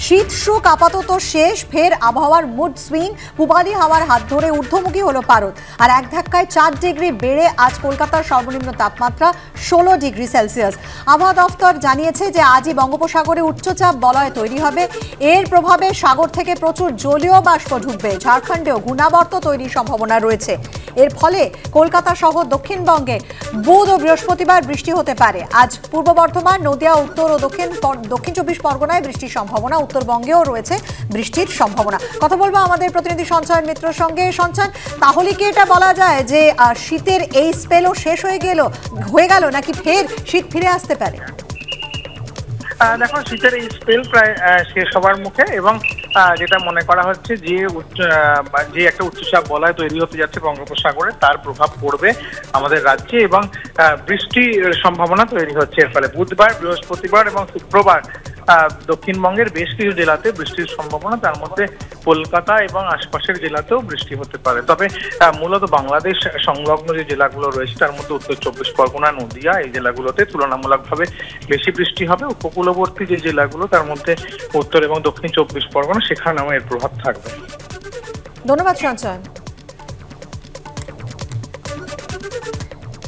শীত শুক আপাতত শেষ, ফের আবহাওয়ার মুড সুইং। পূবালি হাওয়ার হাত ধরে ঊর্ধ্বমুখী হলো ভারত, আর এক ধাক্কায় 4 ডিগ্রি বেড়ে আজ কলকাতার সর্বনিম্ন তাপমাত্রা 16 ডিগ্রি সেলসিয়াস। আবহাওয়া দফতর জানিয়েছে যে আজই বঙ্গোপসাগরে উচ্চচাপ বলয় তৈরি হবে। এর প্রভাবে সাগর থেকে প্রচুর জলীয় বাষ্প ঢুকবে। ঝাড়খণ্ডেও ঘূর্ণাবর্ত তৈরির সম্ভাবনা রয়েছে। এর ফলে কলকাতা সহ দক্ষিণবঙ্গে বুধ ও বৃহস্পতিবার বৃষ্টি হতে পারে। আজ পূর্ব বর্ধমান, নদিয়া, উত্তর ও দক্ষিণ 24 পরগনায় বৃষ্টির সম্ভাবনা। উত্তরবঙ্গেও রয়েছে বৃষ্টির সম্ভাবনা। কথা বলবো আমাদের প্রতিনিধি সঞ্চয়ন মিত্রর সঙ্গে। সঞ্চয়ন, তাহলে কি এটা বলা যায় যে শীতের এই স্পেলও শেষ হয়ে গেল নাকি ফের শীত ফিরে আসতে পারে? দেখো, শীতের এই স্পেল প্রায় শেষ হবার মুখে, এবং যেটা মনে করা হচ্ছে যে একটা উচ্চচাপ বলয় তৈরি হতে যাচ্ছে বঙ্গোপসাগরে, তার প্রভাব পড়বে আমাদের রাজ্যে এবং বৃষ্টির সম্ভাবনা তৈরি হচ্ছে। এর ফলে বুধবার, বৃহস্পতিবার এবং শুক্রবার দক্ষিণবঙ্গের বেশ কিছু জেলাতে বৃষ্টির সম্ভাবনা, তার মধ্যে কলকাতা এবং আশপাশের জেলাতেও বৃষ্টি হতে পারে। তবে মূলত বাংলাদেশ সংলগ্ন যে জেলাগুলো রয়েছে তার মধ্যে উত্তর 24 পরগনা, নদিয়া, এই জেলাগুলোতে তুলনামূলকভাবে বেশি বৃষ্টি হবে। উপকূলবর্তী যে জেলাগুলো তার মধ্যে উত্তর এবং দক্ষিণ 24 পরগনা, সেখানেও এর প্রভাব থাকবে। ধন্যবাদ সঞ্চয়ন।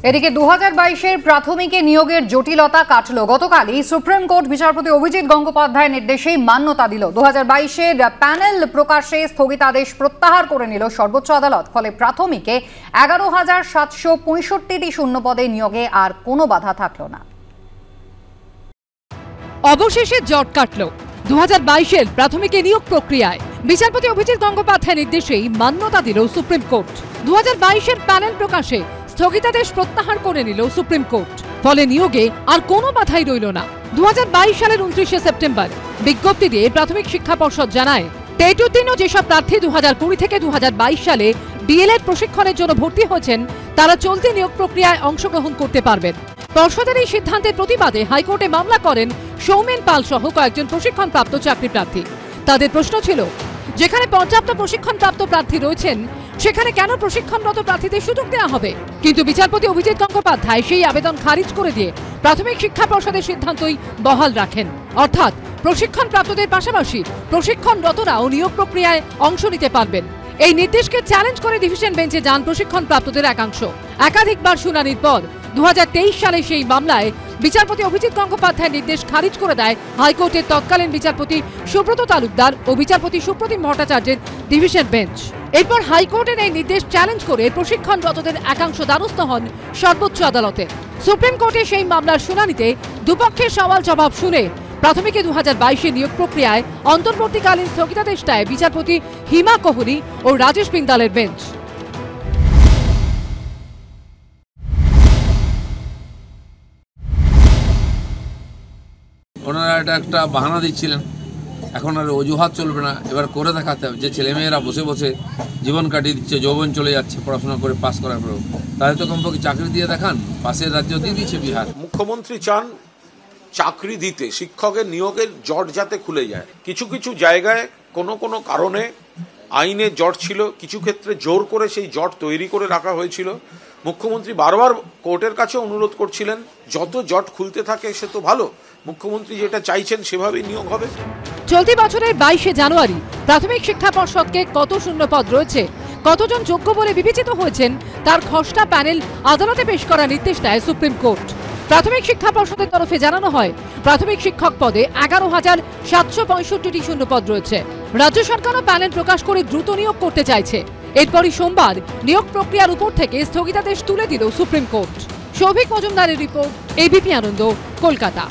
এদিকে 2022-এর প্রাথমিকে নিয়োগের জটিলতা কাটল। গতকালই সুপ্রিম কোর্ট বিচারপতি অভিজিৎ গঙ্গোপাধ্যায়ের নির্দেশেই মান্যতা দিল। 2022-এর প্যানেল প্রকাশে স্থগিতাদেশ প্রত্যাহার করে নিল সর্বোচ্চ আদালত। ফলে প্রাথমিকে 11,765টি শূন্য পদে নিয়োগে আর কোনো বাধা থাকল না। অবশেষে জট কাটল 2022-এর প্রাথমিকে নিয়োগ প্রক্রিয়ায়। বিচারপতি অভিজিৎ গঙ্গোপাধ্যায়ের নির্দেশেই মান্যতা দিল সুপ্রিম কোর্ট। 2022-এর প্যানেল প্রকাশে স্থগিতাদেশ প্রত্যাহার করে নিল সুপ্রিম কোর্ট। ফলে নিয়োগে আর কোনো বাধাই রইল না। 2022 সালের 29শে সেপ্টেম্বর বিজ্ঞপ্তি দিয়ে প্রাথমিক শিক্ষা পর্ষদ জানায়, টেট উত্তীর্ণ যেসব প্রার্থী 2020 থেকে 2022 সালে ডিএলএড প্রশিক্ষণের জন্য ভর্তি হয়েছেন তারা চলতি নিয়োগ প্রক্রিয়ায় অংশগ্রহণ করতে পারবেন। পর্ষদের এই সিদ্ধান্তের প্রতিবাদে হাইকোর্টে মামলা করেন সৌমেন পাল সহ কয়েকজন প্রশিক্ষণপ্রাপ্ত চাকরি প্রার্থী। তাদের প্রশ্ন ছিল, যেখানে পর্যাপ্ত প্রশিক্ষণপ্রাপ্ত প্রার্থী রয়েছেন সেখানে কেন প্রশিক্ষণরত প্রার্থীদের সুযোগ দেওয়া হবে? কিন্তু বিচারপতি অভিজিৎ গঙ্গোপাধ্যায় সেই আবেদন খারিজ করে দিয়ে প্রাথমিক শিক্ষা পর্ষদের সিদ্ধান্তই বহাল রাখেন। অর্থাৎ প্রশিক্ষণপ্রাপ্তদের পাশাপাশি প্রশিক্ষণরতরাও নিয়োগ প্রক্রিয়ায় অংশ নিতে পারবেন। এই নির্দেশকে চ্যালেঞ্জ করে ডিভিশন বেঞ্চে যান প্রশিক্ষণপ্রাপ্তদের একাংশ। একাধিকবার শুনানির পর 2023 সালে সেই মামলায় বিচারপতি অভিজিৎ গঙ্গোপাধ্যায়ের নির্দেশ খারিজ করে দেয় হাইকোর্টের তৎকালীন বিচারপতি সুব্রত তালুকদার ও বিচারপতি সুপ্রতিম ভট্টাচার্যের ডিভিশন বেঞ্চ। এরপর হাইকোর্টের এই নির্দেশ চ্যালেঞ্জ করে প্রশিক্ষণরতদের একাংশ দ্বারস্থ হন সর্বোচ্চ আদালতে। সুপ্রিম কোর্টে সেই মামলার শুনানিতে দুপক্ষের সওয়াল জবাব শুনে প্রাথমিকে 2022-এ নিয়োগ প্রক্রিয়ায় অন্তর্বর্তীকালীন স্থগিতাদেশ দেয় বিচারপতি হিমা কোহলি ও রাজেশ বিন্দালের বেঞ্চ। ওনারা এটা একটা বাহানা দিচ্ছিলেন, এখন আর অজুহাত চলবে না, এবার করে দেখাতে হবে। যে ছেলেমেয়েরা বসে বসে জীবন কাটিয়ে দিচ্ছে, যৌবন চলে যাচ্ছে পড়াশোনা করে পাস করার পরেও, তাদের তো কমপক্ষে চাকরি দিয়ে দেখান। পাশের রাজ্য দিয়ে দিয়েছে বিহার। মুখ্যমন্ত্রী চান চাকরি দিতে, শিক্ষকের নিয়োগের জট যাতে খুলে যায়। কিছু কিছু জায়গায় কোনো কারণে আইনের জট ছিল, কিছু ক্ষেত্রে জোর করে সেই জট তৈরি করে রাখা হয়েছিল। মুখ্যমন্ত্রী বারবার কোর্টের কাছে অনুরোধ করছিলেন, যত জট খুলতে থাকে সে তো ভালো, মুখ্যমন্ত্রী যেটা চাইছেন সেভাবেই নিয়োগ হবে। চলতি বছরের 22শে জানুয়ারি প্রাথমিক শিক্ষা পর্ষদকে কত শূন্য পদ রয়েছে, কতজন যোগ্য বলে বিবেচিত হয়েছেন তার খসড়া প্যানেল আদালতে পেশ করার নির্দেশ দেয় সুপ্রিম কোর্ট। প্রাথমিক শিক্ষা পর্ষদের তরফে জানানো হয়, প্রাথমিক শিক্ষক পদে 11,765টি শূন্য পদ রয়েছে। রাজ্য সরকারও প্যানেল প্রকাশ করে দ্রুত নিয়োগ করতে চাইছে। এরপরই সোমবার নিয়োগ প্রক্রিয়ার উপর থেকে স্থগিতাদেশ তুলে দিল সুপ্রিম কোর্ট। সৌভিক মজুমদারের রিপোর্ট, এবিপি আনন্দ, কলকাতা।